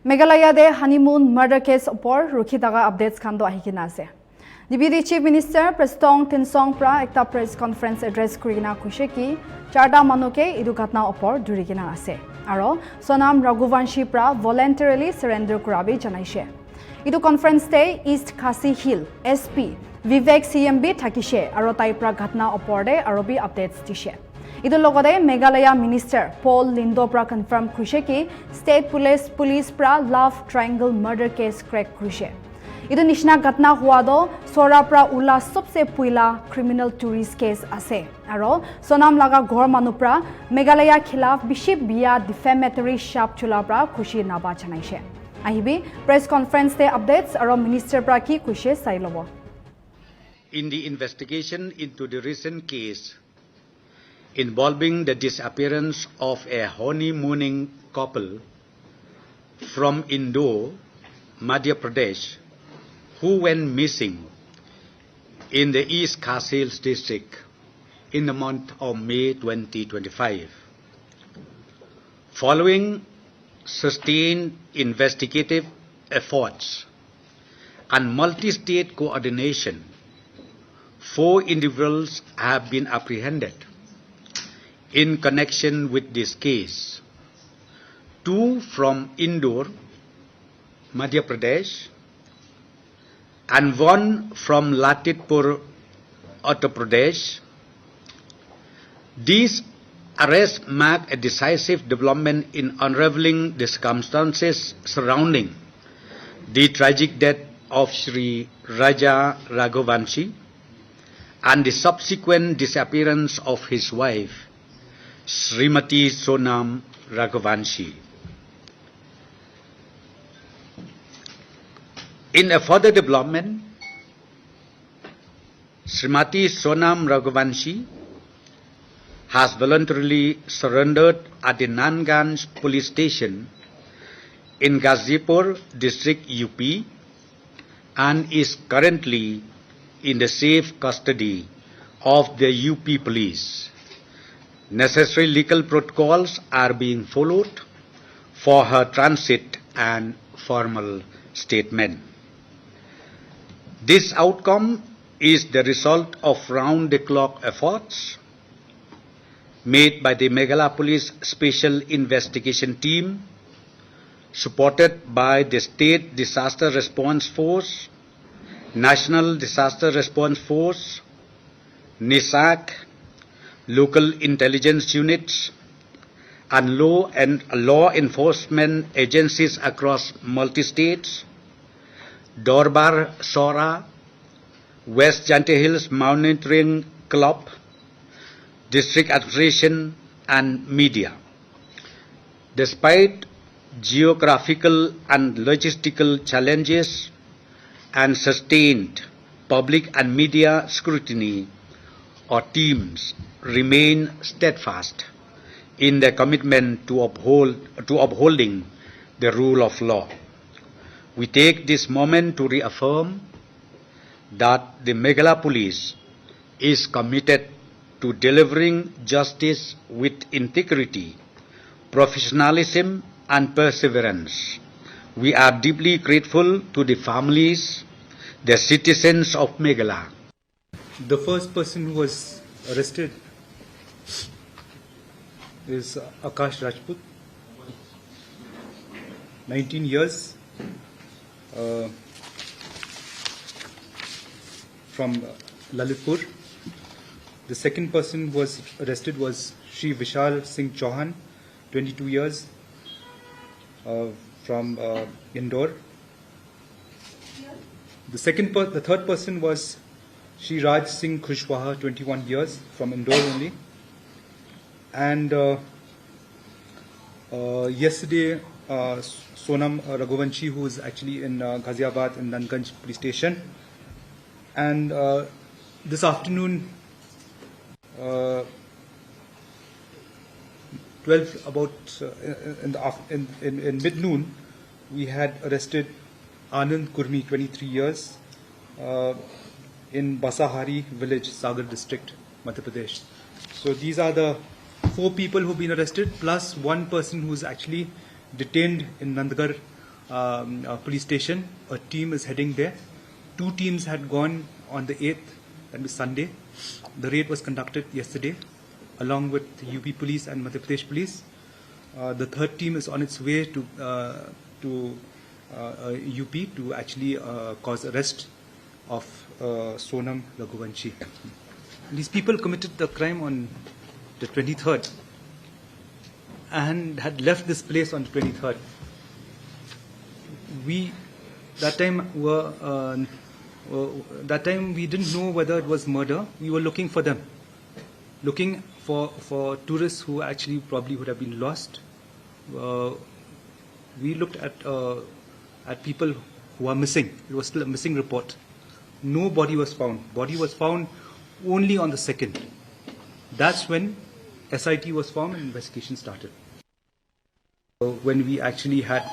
Meghalaya de Honeymoon murder case upor rukhitaga updates khando ahikina ase. Deputy Chief Minister Prestong Tinsong pra ekta press conference address kurina khushe ki charta manuke idu ghatna upor durigina ase. Aro Sonam Raghuvanshi pra voluntarily surrender kurabi janaise. Idu conference te East Khasi Hill SP Vivek CMB thakishe aro tai pra ghatna upor de arobi updates dishe. Idu logode Meghalaya Minister Paul Lindo pra confirm khushe ki State Police pra Love Triangle murder case crack khushe. Idu nishna ghatna hua do Sora pra ula sabse puila criminal tourist case ase. Aro Sonam laga ghor manu pra Meghalaya khilaf biship biya defamatory sharp chula pra khushi naba janaise. Ahibi press conference te updates aro minister pra ki khushe sai lobo. In the investigation into the recent case involving the disappearance of a honeymooning couple from Indore, Madhya Pradesh, who went missing in the East Khasi Hills district in the month of May 2025. Following sustained investigative efforts and multi-state coordination, 4 individuals have been apprehended in connection with this case. 2 from Indore, Madhya Pradesh, and 1 from Latitpur, Uttar Pradesh. These arrests mark a decisive development in unraveling the circumstances surrounding the tragic death of Sri Raja Raghuvanshi and the subsequent disappearance of his wife, Srimati Sonam Raghuvanshi. In a further development, Srimati Sonam Raghuvanshi has voluntarily surrendered at the Nagaland police station in Ghazipur district UP and is currently in the safe custody of the UP police. Necessary legal protocols are being followed for her transit and formal statement. This outcome is the result of round-the-clock efforts made by the Meghalaya Police Special Investigation Team, supported by the State Disaster Response Force, National Disaster Response Force, NISAC, local intelligence units, and law enforcement agencies across multi-states, Dorbar Sora, West Jante Hills Monitoring Club, District Administration, and media. Despite geographical and logistical challenges and sustained public and media scrutiny, our teams remain steadfast in their commitment to upholding the rule of law. We take this moment to reaffirm that the Meghalaya Police is committed to delivering justice with integrity, professionalism, and perseverance. We are deeply grateful to the families, the citizens of Meghalaya. The first person who was arrested is Akash Rajput, 19 years, from Lalitpur. The second person who was arrested was Shri Vishal Singh Chauhan, 22 years, from Indore. The third person was Shri Raj Singh Khushwaha, 21 years, from Indore only. And yesterday, Sonam Raghuvanshi, who is actually in Ghaziabad in Nanganj police station. And this afternoon, 12 in mid-noon, we had arrested Anand Kurmi, 23 years, in Basahari village, Sagar district, Madhya Pradesh. So these are the 4 people who've been arrested, plus 1 person who's actually detained in Nandgarh police station. A team is heading there. 2 teams had gone on the 8th, that was Sunday. The raid was conducted yesterday along with UP police and Madhya Pradesh police. The 3rd team is on its way to UP to actually cause arrest of Sonam Raghuvanshi. These people committed the crime on the 23rd and had left this place on the 23rd. That time we didn't know whether it was murder. We were looking for them, looking for tourists who actually probably would have been lost. We looked at people who are missing. It was still a missing report. No body was found. Body was found only on the 2nd. That's when SIT was formed and investigation started. When we actually had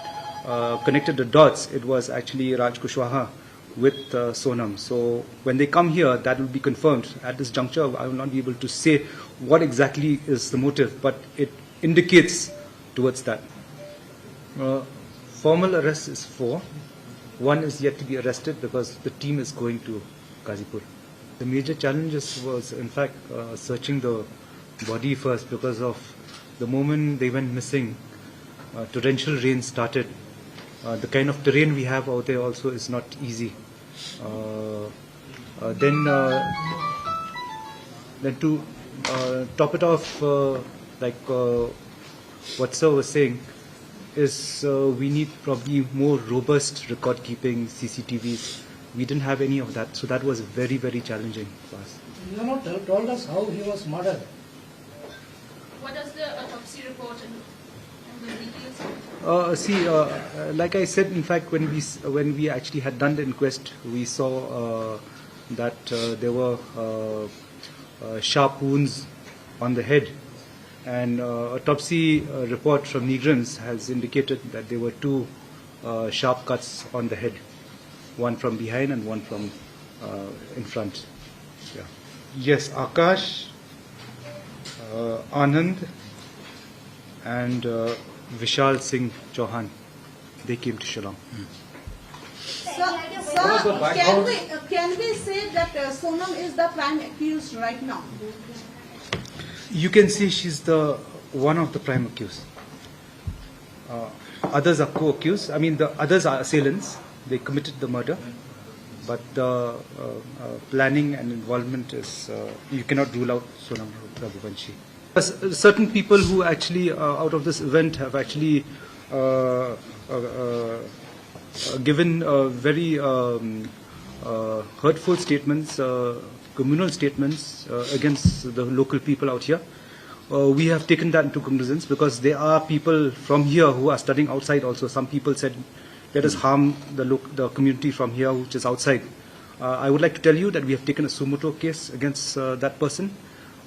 connected the dots, it was actually Raj Kushwaha with Sonam. So when they come here, that will be confirmed. At this juncture, I will not be able to say what exactly is the motive, but it indicates towards that. Formal arrest is 4. 1 is yet to be arrested because the team is going to Ghazipur. The major challenges was, in fact, searching the body first, because of the moment they went missing, torrential rain started. The kind of terrain we have out there also is not easy. Then to top it off, like what Sir was saying, is we need probably more robust record keeping, CCTVs. We didn't have any of that, so that was very, very challenging for us. You have not told us how he was murdered. What does the autopsy report and the details? Like I said, in fact, when we actually had done the inquest, we saw that there were sharp wounds on the head, and autopsy report from Negrans has indicated that there were 2 sharp cuts on the head, one from behind and one from in front. Yeah. Yes, Akash, Anand, and Vishal Singh Chauhan, they came to Shillong. Sir, can we say that Sonam is the prime accused right now? You can say she's the one of the prime accused. Others are co-accused. I mean, the others are assailants. They committed the murder, but the planning and involvement is, you cannot rule out Sonam Raghuvanshi. Certain people who actually, out of this event, have actually given very hurtful statements, communal statements against the local people out here. We have taken that into cognizance because there are people from here who are studying outside also. Some people said, let us harm the community from here which is outside. I would like to tell you that we have taken a sumoto case against that person.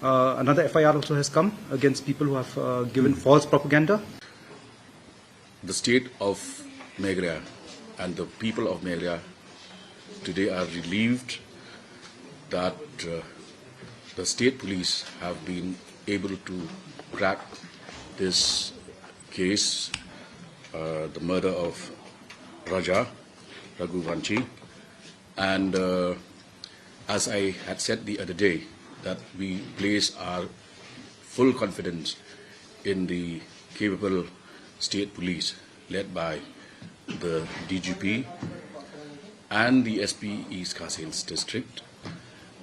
Another FIR also has come against people who have given false propaganda. The state of Meghalaya and the people of Meghalaya today are relieved that the state police have been able to crack this case, the murder of Raja Raghuvanshi, and as I had said the other day, that we place our full confidence in the capable state police led by the DGP and the SP East Kasils district,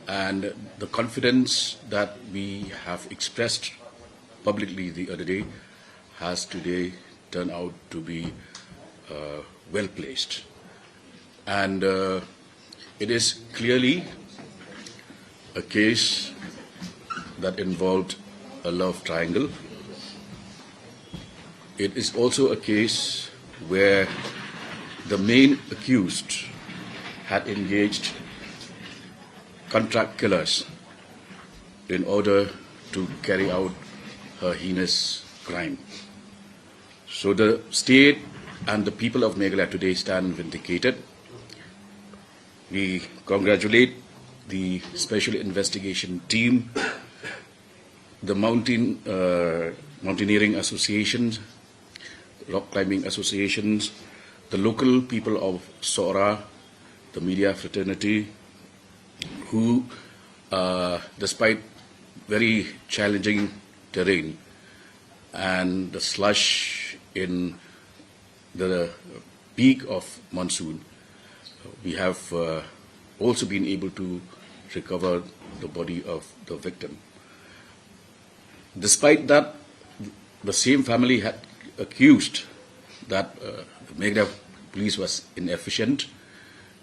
and the confidence that we have expressed publicly the other day has today turned out to be well placed, and it is clearly a case that involved a love triangle. It is also a case where the main accused had engaged contract killers in order to carry out her heinous crime. So the state and the people of Meghalaya today stand vindicated. We congratulate the Special Investigation Team, the mountaineering associations, rock climbing associations, the local people of Sora, the media fraternity, who, despite very challenging terrain and the slush in the peak of monsoon, we have also been able to recover the body of the victim. Despite that, the same family had accused that the Meghalaya police was inefficient.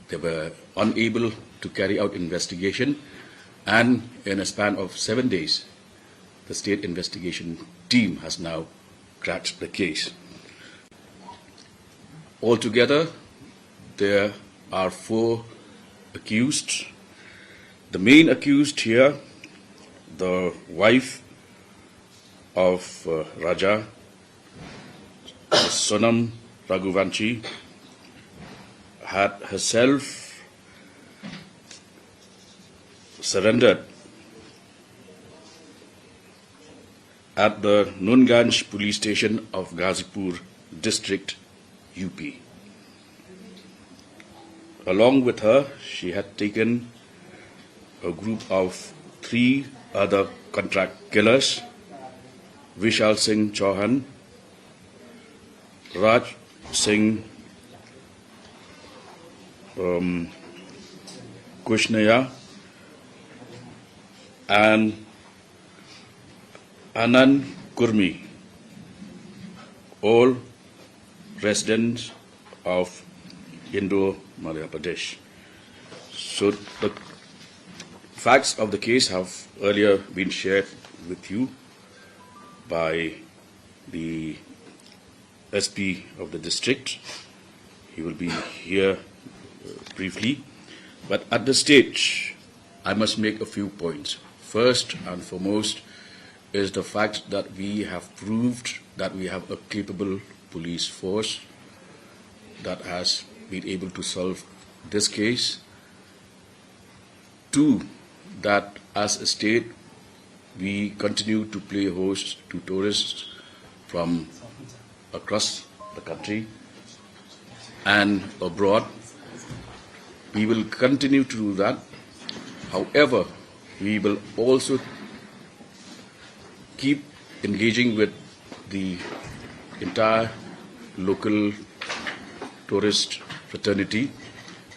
They were unable to carry out investigation, and in a span of 7 days, the state investigation team has now cracked the case. Altogether, there are 4 accused. The main accused here, the wife of Raja, Sonam Raghuvanshi, had herself surrendered at the Nunganj police station of Ghazipur district, UP. Along with her, she had taken a group of 3 other contract killers: Vishal Singh Chauhan, Raj Singh Kushnaya, and Anand Kurmi, all residents of Madhya Pradesh. So the facts of the case have earlier been shared with you by the SP of the district. He will be here briefly. But at this stage, I must make a few points. First and foremost is the fact that we have proved that we have a capable police force that has been able to solve this case. 2, that as a state, we continue to play host to tourists from across the country and abroad. We will continue to do that. However, we will also keep engaging with the entire local tourist fraternity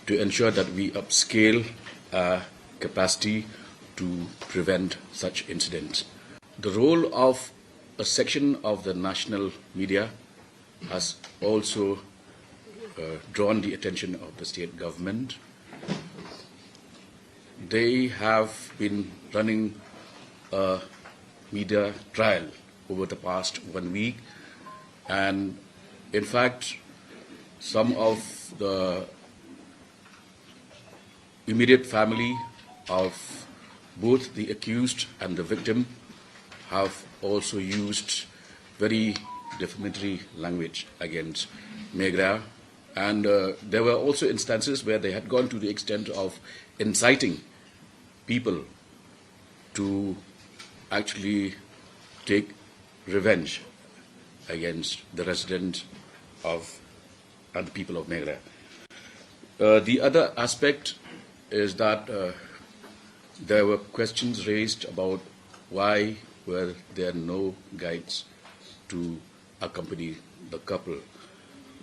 to ensure that we upscale our capacity to prevent such incidents. The role of a section of the national media has also drawn the attention of the state government. They have been running a media trial over the past 1 week, and in fact, some of the immediate family of both the accused and the victim have also used very defamatory language against Meghalaya, and there were also instances where they had gone to the extent of inciting people to actually take revenge against the residents of and the people of Meghalaya. The other aspect is that there were questions raised about why were there no guides to accompany the couple.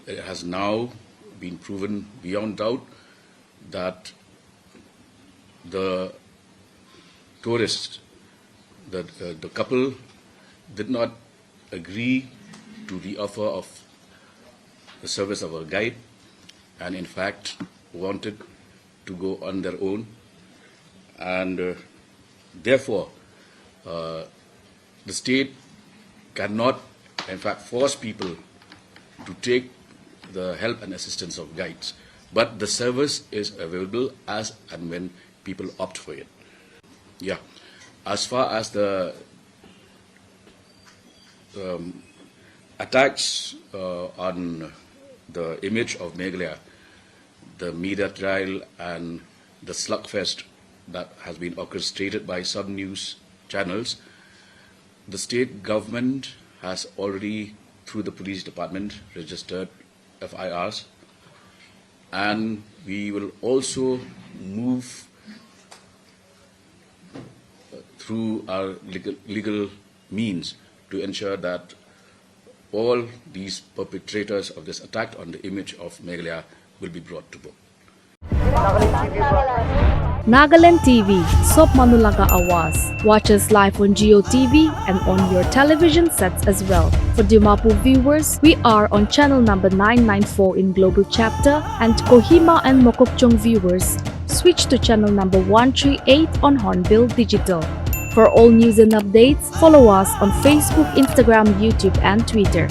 It has now been proven beyond doubt that the tourists, the couple did not agree to the offer of the service of a guide, and in fact wanted to go on their own, and therefore the state cannot in fact force people to take the help and assistance of guides, but the service is available as and when people opt for it. Yeah, as far as the attacks on the image of Meghalaya, the media trial and the slugfest that has been orchestrated by some news channels, the state government has already, through the police department, registered FIRs and we will also move through our legal means to ensure that all these perpetrators of this attack on the image of Meghalaya will be brought to book. Nagaland TV, Sop Manulaga Awas. Watch us live on Geo TV and on your television sets as well. For Dimapur viewers, we are on channel number 994 in Global Chapter, and Kohima and Mokokchung viewers, switch to channel number 138 on Hornbill Digital. For all news and updates, follow us on Facebook, Instagram, YouTube, and Twitter.